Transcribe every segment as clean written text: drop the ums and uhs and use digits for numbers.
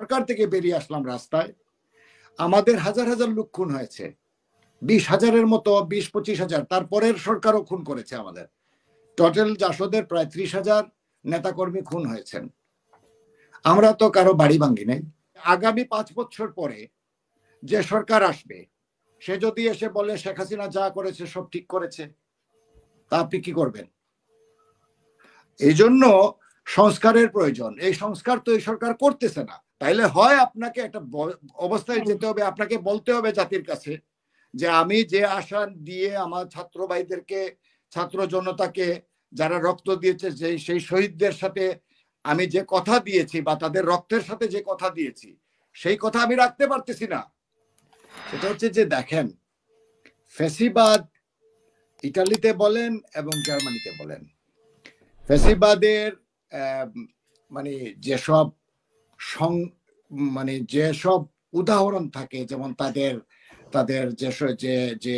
সরকার থেকে বেরিয়ে আসলাম রাস্তায়, আমাদের হাজার হাজার লোক খুন হয়েছে, 20,000-এর মতো, 20-25,000, তারপরের সরকারও খুন করেছে আমাদের। টোটাল জাসদের প্রায় 30,000 নেতাকর্মী খুন হয়েছেন। আমরা তো কারো বাড়ি ভাঙ্গি নাই। আগামী 5 বছর পরে যে সরকার আসবে, সে যদি এসে বলে শেখ হাসিনা যা করেছে সব ঠিক করেছে, তা আপনি কি করবেন? এই জন্য সংস্কারের প্রয়োজন। এই সংস্কার তো এই সরকার করতেছে না। তাইলে হয় আপনাকে একটা অবস্থায় যেতে হবে, আপনাকে বলতে হবে জাতির কাছে যে আমি যে আশা দিয়ে আমার ছাত্র ভাইদেরকে, ছাত্র জনতাকে, যারা রক্ত দিয়েছে, সেই শহীদদের সাথে আমি যে কথা দিয়েছি বা তাদের রক্তের সাথে যে কথা দিয়েছি, সেই কথা আমি রাখতে পারতেছি না। সেটা হচ্ছে যে দেখেন, ফ্যাসিবাদ ইটালিতে বলেন এবং জার্মানিতে বলেন, ফ্যাসিবাদের মানে যেসব উদাহরণ থাকে, যেমন তাদের যে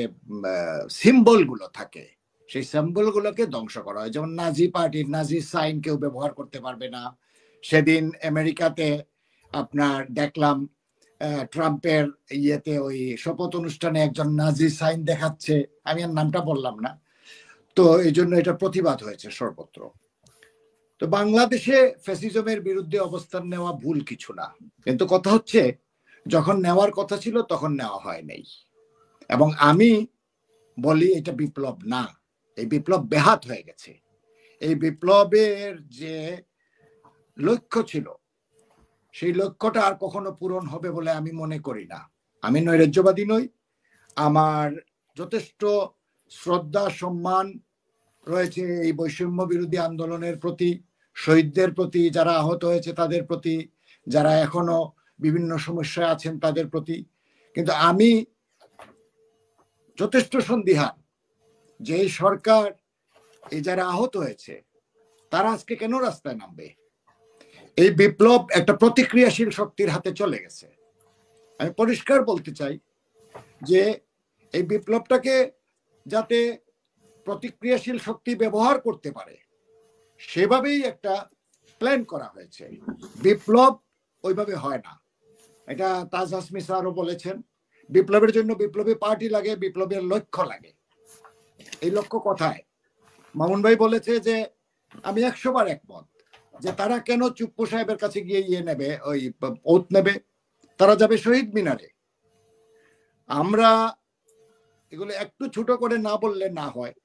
সিম্বল গুলো থাকে, সেই সিম্বল গুলোকে ধ্বংস করা হয়। যেমন নাজি পার্টির নাজি সাইন কেউ ব্যবহার করতে পারবে না। সেদিন আমেরিকাতে আপনার দেখলাম ট্রাম্পের ইয়েতে ওই শপথ অনুষ্ঠানে একজন নাজি সাইন দেখাচ্ছে, আমি আর নামটা বললাম না। তো এই জন্য এটা প্রতিবাদ হয়েছে সর্বত্র। তো বাংলাদেশে ফ্যাসিজমের বিরুদ্ধে অবস্থান নেওয়া ভুল কিছু না, কিন্তু কথা হচ্ছে যখন নেওয়ার কথা ছিল তখন নেওয়া হয় নাই। এবং আমি বলি এটা বিপ্লব না, এই বিপ্লব ব্যাহত হয়ে গেছে। এই বিপ্লবের যে লক্ষ্য ছিল, সেই লক্ষ্যটা আর কখনো পূরণ হবে বলে আমি মনে করি না। আমি নৈরাজ্যবাদী নই, আমার যথেষ্ট শ্রদ্ধা সম্মান রয়েছে এই বৈষম্য বিরোধী আন্দোলনের প্রতি, শহীদদের প্রতি, যারা আহত হয়েছে তাদের প্রতি, যারা এখনো বিভিন্ন সমস্যায় আছেন তাদের প্রতি। কিন্তু আমি যথেষ্ট সন্দিহান যে এই সরকার, এই যারা আহত হয়েছে তারা আজকে কেন রাস্তায় নামবে। এই বিপ্লব একটা প্রতিক্রিয়াশীল শক্তির হাতে চলে গেছে। আমি পরিষ্কার বলতে চাই যে এই বিপ্লবটাকে যাতে প্রতিক্রিয়াশীল শক্তি ব্যবহার করতে পারে সেভাবেই একটা প্ল্যান করা হয়েছে। বিপ্লব ওইভাবে হয় না। এটা তাজ হাসমি স্যারও বলেছেন, বিপ্লবের জন্য বিপ্লবী পার্টি লাগে, বিপ্লবের লক্ষ্য লাগে। এই লক্ষ্য কোথায়? মামুন ভাই বলেছে যে আমি 100 বার একমত যে তারা কেন চুপ্পু সাহেবের কাছে গিয়ে নেবে, ওই ওত নেবে, তারা যাবে শহীদ মিনারে। আমরা এগুলো একটু ছোট করে না বললে না হয়।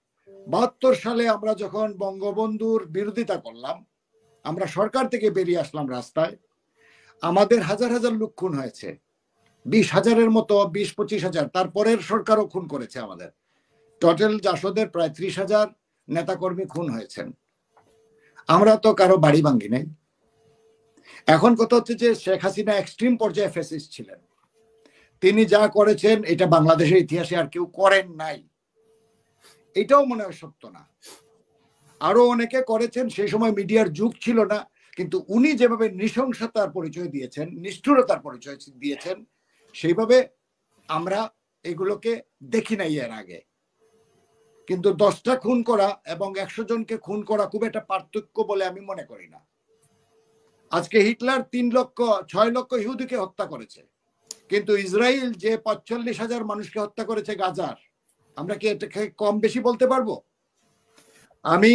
72 সালে আমরা যখন বঙ্গবন্ধুর বিরোধিতা করলাম, আমরা সরকার থেকে বেরিয়ে আসলাম রাস্তায়, আমাদের হাজার হাজার লোক খুন হয়েছে, 20,000-এর মতো, 20-25,000, তারপরের সরকারও খুন করেছে আমাদের। টোটাল জাসদের প্রায় 30,000 নেতাকর্মী খুন হয়েছেন। আমরা তো কারো বাড়ি ভাঙ্গি নাই। এখন কথা হচ্ছে যে শেখ হাসিনা এক্সট্রিম পর্যায়ে ফ্যাসিস্ট ছিলেন, তিনি যা করেছেন এটা বাংলাদেশের ইতিহাসে আর কেউ করেন নাই। এটাও মনে হয় সত্য না, আরো অনেকে করেছেন, সেই সময় মিডিয়ার যুগ ছিল না। কিন্তু উনি যেভাবে নৃশংসতার পরিচয় দিয়েছেন, নিষ্ঠুরতার পরিচয় দিয়েছেন, সেইভাবে আমরা এগুলোকে দেখি নাই এর আগে। কিন্তু 10টা খুন করা এবং 100 জনকে খুন করা খুব একটা পার্থক্য বলে আমি মনে করি না। আজকে হিটলার 6 লক্ষ ইহুদিকে হত্যা করেছে, কিন্তু ইসরায়েল যে 45,000 মানুষকে হত্যা করেছে গাজার, আমরা কি এটাকে কম বেশি বলতে পারবো? আমি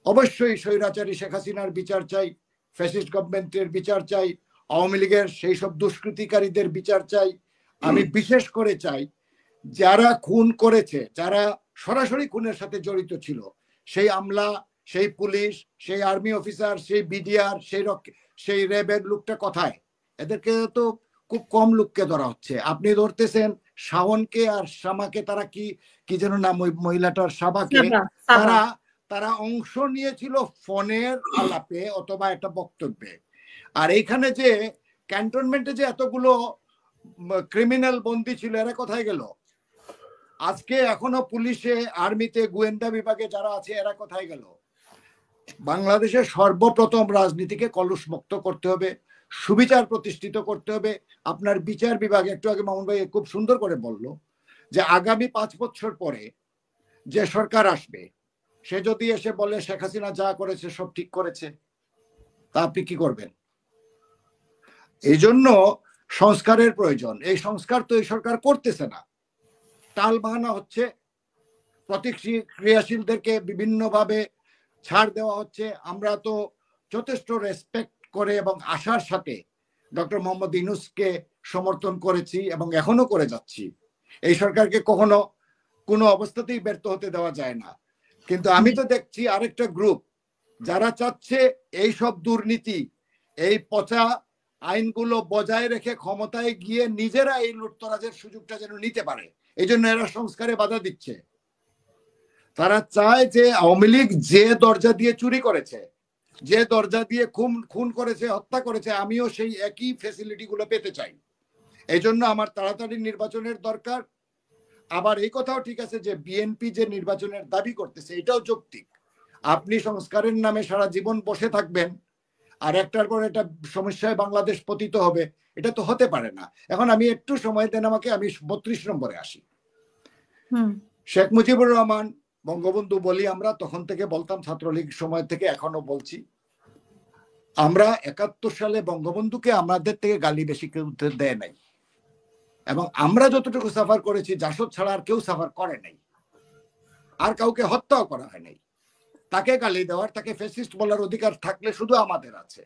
অবশ্যই স্বৈরাচারী শেখ হাসিনার বিচার চাই, ফ্যাসিস্ট গভর্নমেন্টের বিচার চাই, আওয়ামী লীগের সেই সব দুষ্কৃতিকারীদের বিচার চাই। আমি বিশেষ করে চাই যারা খুন করেছে, যারা সরাসরি খুনের সাথে জড়িত ছিল, সেই আমলা, সেই পুলিশ, সেই আর্মি অফিসার, সেই বিডিআর, সেই র্যাবের লোকটা কোথায়? এদেরকে তো খুব কম লোককে ধরা হচ্ছে। আপনি ধরতেছেন শাওনকে আর শামাকে, তারা কি যেন নাম ওই মহিলাটার, সাবাকে, তারা অংশ নিয়েছিল ফোনের আলাপে অথবা একটা বক্তব্যে। আর এইখানে যে ক্যান্টনমেন্টে যে এতগুলো ক্রিমিনাল বন্দী ছিল, এরা কোথায় গেল? আজকে এখনো পুলিশে, আর্মিতে, গোয়েন্দা বিভাগে যারা আছে এরা কোথায় গেল? বাংলাদেশের সর্বপ্রথম রাজনীতিকে কলুষমুক্ত করতে হবে, সুবিচার প্রতিষ্ঠিত করতে হবে। আপনার বিচার বিভাগ, একটু আগে মামুন ভাই খুব সুন্দর করে বলল যে আগামী 5 বছর পরে যে সরকার আসবে, সে যদি এসে বলে শেখ হাসিনা যা করেছে সব ঠিক করেছে, তা আপনি কি করবেন? এই জন্য সংস্কারের প্রয়োজন। এই সংস্কার তো এই সরকার করতেছে না, টাল বাহানা হচ্ছে, প্রতিক্রিয়াশীলদেরকে বিভিন্নভাবে ছাড় দেওয়া হচ্ছে। আমরা তো যথেষ্ট রেসপেক্ট করে এবং আশার সাথে ডক্টর মোহাম্মদ ইউনূসকে সমর্থন করেছি এবং এখনো করে যাচ্ছি। এই সরকারকে কখনো কোনো অবস্থাতেই ব্যর্থ হতে দেওয়া যায় না। কিন্তু আমি তো দেখছি আরেকটা গ্রুপ যারা চাচ্ছে এই সব দুর্নীতি, এই পচা আইনগুলো বজায় রেখে ক্ষমতায় গিয়ে নিজেরা এই লুটতরাজের সুযোগটা যেন নিতে পারে, এই জন্য এরা সংস্কারে বাধা দিচ্ছে। তারা চায় যে আওয়ামী লীগ যে দরজা দিয়ে চুরি করেছে, যে দরজা দিয়ে খুন করেছে, হত্যা করেছে, আমিও সেই একই ফ্যাসিলিটি গুলো পেতে চাই। এই জন্য আমার তাড়াতাড়ি নির্বাচনের দরকার। আবার এই কথাও ঠিক আছে যে বিএনপি যে নির্বাচনের দাবি করতেছে এটাও যৌক্তিক। আপনি সংস্কারের নামে সারা জীবন বসে থাকবেন আর একটার পর একটা সমস্যায় বাংলাদেশ পতিত হবে, এটা তো হতে পারে না। এখন আমি একটু সময় দেন আমাকে, আমি 32 নম্বরে আসি। শেখ মুজিবুর রহমান বঙ্গবন্ধু বলি আমরা, তখন থেকে বলতাম, ছাত্রলীগ সময় থেকে এখনো বলছি, আমরা 71 সালে বঙ্গবন্ধুকে আমাদের থেকে গালি বেশি কেউ দেয় নাই, এবং আমরা যতটুকু সাফার করেছি জাসদ ছাড়া আর কেউ সাফার করে নাই, আর কাউকে হত্যাও করা হয় নাই। তাকে গালি দেওয়ার, তাকে ফ্যাসিস্ট বলার অধিকার থাকলে শুধু আমাদের আছে,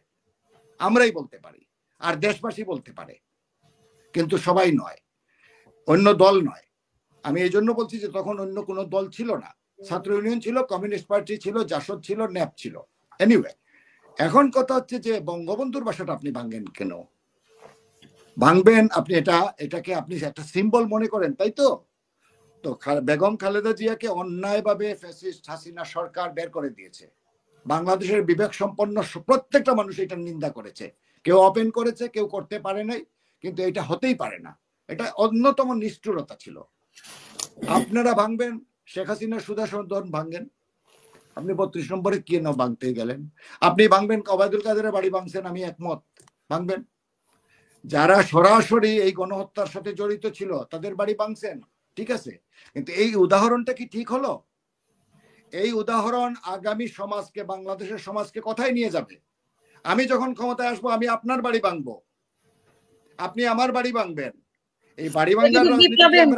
আমরাই বলতে পারি, আর দেশবাসী বলতে পারে, কিন্তু সবাই নয়, অন্য দল নয়। আমি এই জন্য বলছি যে তখন অন্য কোনো দল ছিল না, ছাত্র ইউনিয়ন ছিল, কমিউনিস্ট পার্টি ছিল, জাসদ ছিল, ন্যাপ ছিল। এনিওয়ে, এখন কথা হচ্ছে যে বঙ্গবন্ধুর বাসাটা আপনি ভাঙেন কেন? ভাঙবেন আপনি এটাকে আপনি একটা সিম্বল মনে করেন, তাই তো? তো বেগম খালেদা জিয়াকে অন্যায়ভাবে ফ্যাসিস্ট হাসিনা সরকার বের করে দিয়েছে। বাংলাদেশের বিবেক সম্পন্ন প্রত্যেকটা মানুষ এটা নিন্দা করেছে, কেউ ওপেন করেছে, কেউ করতে পারে নাই, কিন্তু এটা হতেই পারে না, এটা অন্যতম নিষ্ঠুরতা ছিল। আপনারা ভাঙবেন, শেখ হাসিনার সুদর্শন ভাঙেন, আপনি 32 নম্বরে কি না ভাঙতে গেলেন? আপনি ভাঙবেন, ওবায়দুল কাদেরের বাড়ি ভাঙছেন, আমি একমত, ভাঙবেন। যারা সরাসরি এই গণহত্যার সাথে জড়িত ছিল তাদের বাড়ি ভাঙছেন, ঠিক আছে, কিন্তু এই উদাহরণটা কি ঠিক হলো? এই উদাহরণ আগামী সমাজকে, বাংলাদেশের সমাজকে কোথায় নিয়ে যাবে? আমি যখন ক্ষমতায় আসবো আমি আপনার বাড়ি ভাঙবো, আপনি আমার বাড়ি ভাঙবেন। এই বাড়ি ভাঙার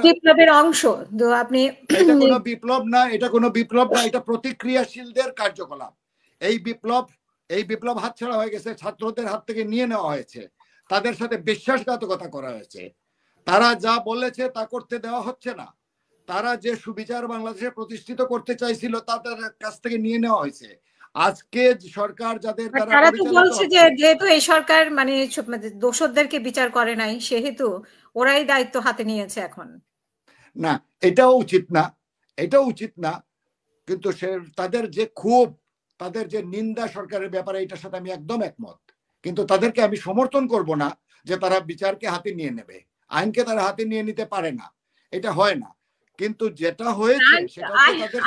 বিপ্লবের অংশ। তো আপনি, এটা কোনো বিপ্লব না, এটা কোনো বিপ্লব না, এটা প্রতিক্রিয়াশীলদের কার্যকলাপ। এই বিপ্লব হাতছাড়া হয়ে গেছে, ছাত্রদের হাত থেকে নিয়ে নেওয়া হয়েছে, তাদের সাথে বিশ্বাসঘাতকতা করা হয়েছে, তারা যা বলেছে তা করতে দেওয়া হচ্ছে না, তারা যে সুবিচার বাংলাদেশে প্রতিষ্ঠিত করতে চাইছিল তাদের কাছ থেকে নিয়ে নেওয়া হয়েছে। আজকে সরকার যাদের তারা তো বলছে যে যেহেতু এই সরকার মানে দোষরদেরকে বিচার করে নাই, সেহেতু ওরাই দায়িত্ব হাতে নিয়েছে এখন। না, এটাও উচিত না, এটাও উচিত না, কিন্তু তাদের যে ক্ষোভ, তাদের যে নিন্দা সরকারের ব্যাপারে, এটার সাথে আমি একদম একমত। কিন্তু তাদেরকে আমি সমর্থন করব না যে তারা বিচারকে হাতে নিয়ে নেবে, আইনকে তারা হাতে নিয়ে নিতে পারে না, এটা হয় না। কিন্তু যেটা হয়েছে সেটা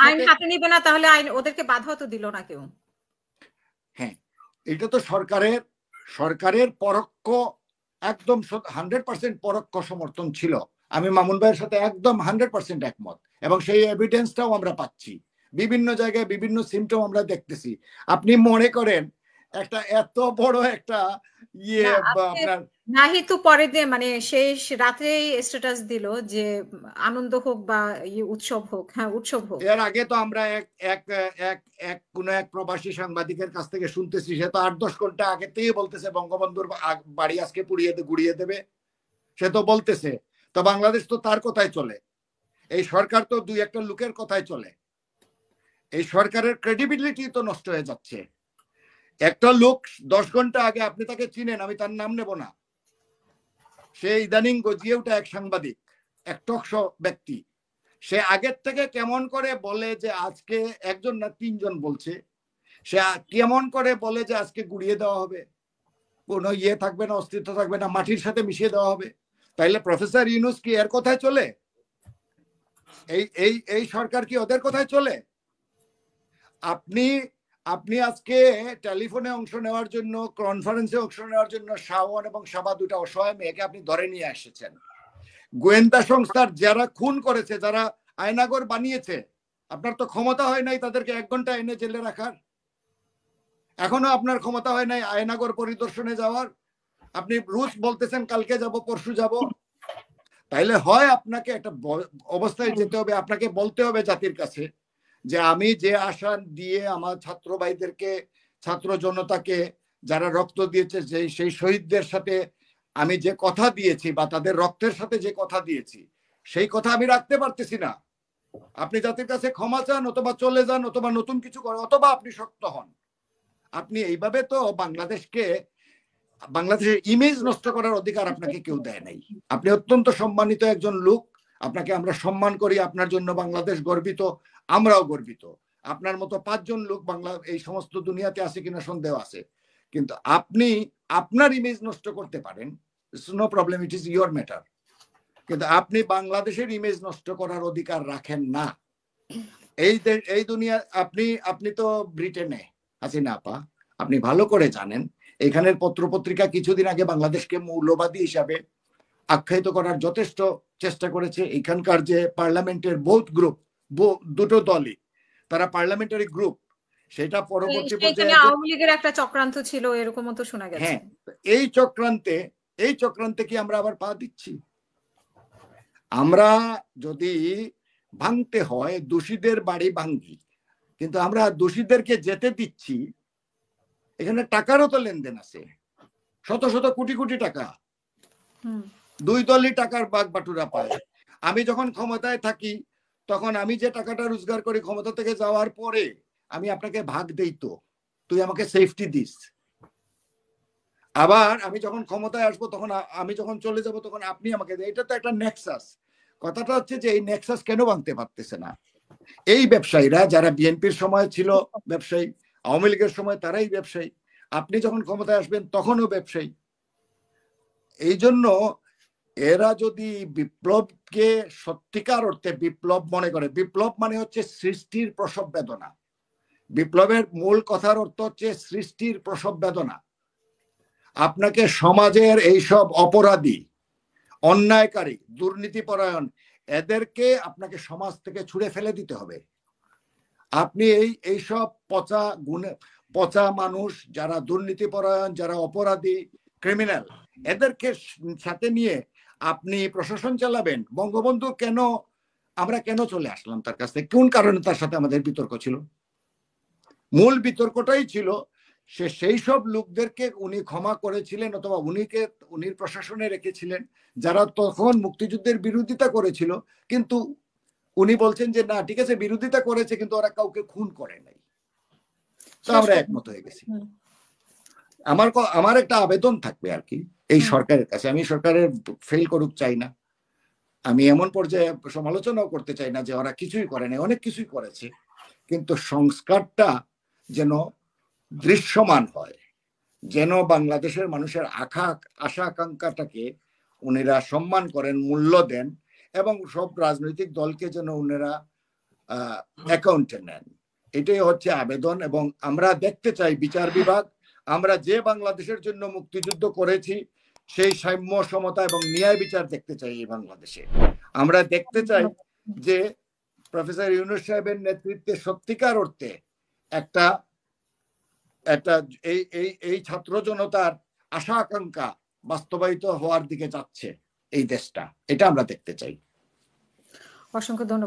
আইন হাতে নিবে না, তাহলে আইন ওদেরকে বাধা তো দিল না কেউ। হ্যাঁ, এটা তো সরকারের পরোক্ষ, একদম 100% পরোক্ষ সমর্থন ছিল। আমি মামুন ভাইয়ের সাথে একদম 100% একমত, এবং সেই এভিডেন্সটাও আমরা পাচ্ছি, বিভিন্ন জায়গায় বিভিন্ন সিমটম আমরা দেখতেছি। আপনি মনে করেন একটা এত বড় একটা আপনার নাহিদ পরে দিয়ে মানে শেষ রাতে স্ট্যাটাস দিল যে আনন্দ হোক বা উৎসব হোক, হ্যাঁ উৎসব হোক। এর আগে তো আমরা কোন এক প্রবাসী সাংবাদিকের কাছ থেকে শুনতেছি, সে তো 8-10 ঘন্টা আগে থেকে বলতেছে বঙ্গবন্ধুর বাড়ি আজকে গুড়িয়ে দেবে, সে তো বলতেছে। তো বাংলাদেশ তো তার কথাই চলে, এই সরকার তো 2-1 লোকের কথাই চলে। এই সরকারের ক্রেডিবিলিটি তো নষ্ট হয়ে যাচ্ছে। একটা লোক 10 ঘন্টা আগে, আপনি তাকে চিনেন, আমি তার নাম নেব না, সে ইদানিং গজিয়ে ওঠা এক সাংবাদিক, এক টকশো ব্যক্তি, সে আগের থেকে কেমন করে বলে যে আজকে একজন না 3 জন বলছে, সে কেমন করে বলে যে আজকে গুড়িয়ে দেওয়া হবে, কোনো থাকবে না, অস্তিত্ব থাকবে না, মাটির সাথে মিশিয়ে দেওয়া হবে। তাইলে প্রফেসর ইউনূস কি এর কথায় চলে? এই সরকার কি ওদের কথায় চলে? আপনি আজকে টেলিফোনে অংশ নেওয়ার জন্য, কনফারেন্সে অংশ নেওয়ার জন্য শাওন এবং শাবা, 2টা অসহায় মেয়েকে আপনি ধরে নিয়ে এসেছেন। গোয়েন্দা সংস্থার যারা খুন করেছে, যারা আয়নাগর বানিয়েছে, আপনার তো ক্ষমতা হয় নাই তাদেরকে 1 ঘন্টা এনে জেলে রাখার, এখনো আপনার ক্ষমতা হয় নাই আয়নাগর পরিদর্শনে যাওয়ার। আপনি রোজ বলতেছেন কালকে যাব, পরশু যাব, তাইলে হয় আপনাকে একটা অবস্থায় যেতে হবে, আপনাকে বলতে হবে জাতির কাছে যে আমি যে আশা দিয়ে আমার ছাত্র ভাইদেরকে, ছাত্র জনতাকে, যারা রক্ত দিয়েছে, সেই শহীদদের সাথে আমি যে কথা দিয়েছি বা তাদের রক্তের সাথে যে কথা দিয়েছি, সেই কথা আমি রাখতে পারতেছি না। আপনি জাতির কাছে ক্ষমা চান, অথবা চলে যান, অথবা নতুন কিছু করেন, অথবা আপনি শক্ত হন। আপনি এইভাবে তো বাংলাদেশের ইমেজ নষ্ট করার অধিকার আপনাকে কেউ দেয় নাই। আপনি অত্যন্ত সম্মানিত একজন লোক, আপনাকে আমরা সম্মান করি, আপনার জন্য বাংলাদেশ গর্বিত, আমরাও গর্বিত। আপনার মতো 5 জন লোক এই সমস্ত দুনিয়াতে আছে কিনা সন্দেহ আছে, কিন্তু আপনি আপনার ইমেজ নষ্ট করতে পারেন, no problem, it is your matter, কিন্তু আপনি বাংলাদেশের ইমেজ নষ্ট করার অধিকার রাখেন না। এই দুনিয়া, আপনি তো ব্রিটেনে হাসিনা আপা, আপনি ভালো করে জানেন এখানের পত্রপত্রিকা কিছুদিন আগে বাংলাদেশকে মৌলবাদী হিসাবে আখ্যায়িত করার যথেষ্ট চেষ্টা করেছে। এখানকার যে পার্লামেন্টের বোথ গ্রুপ, দুটো দলই, তারা পার্লামেন্টারি গ্রুপ, সেটা পরবর্তী পর্যায়ে আওয়ামী লীগের একটা চক্রান্ত ছিল, এরকমও তো শোনা গেছে। হ্যাঁ, এই চক্রান্তে কি আমরা আবার পা দিচ্ছি? আমরা যদি ভাঙতে হয়, দোষীদের বাড়ি ভাঙি, কিন্তু আমরা দোষীদেরকে যেতে দিচ্ছি। এখানে টাকারও তো লেনদেন আছে, শত শত কোটি কোটি টাকা, দুই দলই টাকার বাগ বাটুরা পায়। আমি যখন ক্ষমতায় থাকি তখন আমি যে টাকাটা রোজগার করি ক্ষমতা থেকে যাওয়ার পরে আমি আপনাকে ভাগ দেই, তো তুই আমাকে সেফটি দিস। আবার আমি যখন ক্ষমতায় আসবো, তখন আমি যখন চলে যাব তখন আপনি আমাকে দেন। এটা তো একটা নেক্সাস। কথাটা হচ্ছে যে এই নেক্সাস কেন ভাঙতে পারতেছে না? এই ব্যবসায়ীরা যারা বিএনপির সময় ছিল ব্যবসায়ী, আওয়ামী লীগের সময় তারাই ব্যবসায়ী, আপনি যখন ক্ষমতায় আসবেন তখনও ব্যবসায়ী। এই জন্য এরা যদি বিপ্লবকে সত্যিকার অর্থে বিপ্লব মনে করে, বিপ্লব মানে হচ্ছে সৃষ্টির প্রসব বেদনা। বিপ্লবের মূল কথার অর্থ হচ্ছে সৃষ্টির প্রসব বেদনা। আপনাকে সমাজের এইসব অপরাধী, অন্যায়কারী, দুর্নীতিপরায়ণ, এদেরকে আপনাকে সমাজ থেকে ছুঁড়ে ফেলে দিতে হবে। আপনি এইসব পচা মানুষ, যারা দুর্নীতিপরায়ণ, যারা অপরাধী, ক্রিমিনাল, এদেরকে সাথে নিয়ে আপনি প্রশাসন চালাবেন। বঙ্গবন্ধু আমরা কেন চলে আসলাম তার কাছে? কোন কারণে তার সাথে আমাদের বিতর্ক ছিল? মূল বিতর্কটাই ছিল সেই সব লোকদেরকে উনি ক্ষমা করেছিলেন, অথবা উনি প্রশাসনে রেখেছিলেন যারা তখন মুক্তিযুদ্ধের বিরোধিতা করেছিল, কিন্তু উনি বলছেন যে না, ঠিক আছে, বিরোধিতা করেছে কিন্তু ওরা কাউকে খুন করে নাই। তো আমরা একমত হয়ে গেছি। আমার একটা আবেদন থাকবে আর কি এই সরকারের কাছে। আমি সরকারের ফেল করুক চাই না, আমি এমন পর্যায়ে সমালোচনাও করতে চাই না যে ওরা কিছুই করে নাই, অনেক কিছুই করেছে, কিন্তু সংস্কারটা যেন দৃশ্যমান হয়, যেন বাংলাদেশের মানুষের আশা আকাঙ্ক্ষাটাকে উনারা সম্মান করেন, মূল্য দেন, এবং সব রাজনৈতিক দলকে যেন উনারা অ্যাকাউন্টে নেন। এটাই হচ্ছে আবেদন। এবং আমরা দেখতে চাই বিচার বিভাগ, আমরা যে বাংলাদেশের জন্য মুক্তিযুদ্ধ করেছি সেই সাম্য, সমতা এবং ন্যায় বিচার দেখতে চাই এই বাংলাদেশে। আমরা দেখতে চাই যে প্রফেসর ইউনূস সাহেবের নেতৃত্বে সত্যিকার অর্থে একটা এই ছাত্র জনতার আশা আকাঙ্ক্ষা বাস্তবায়িত হওয়ার দিকে যাচ্ছে এই দেশটা, এটা আমরা দেখতে চাই। অসংখ্য ধন্যবাদ।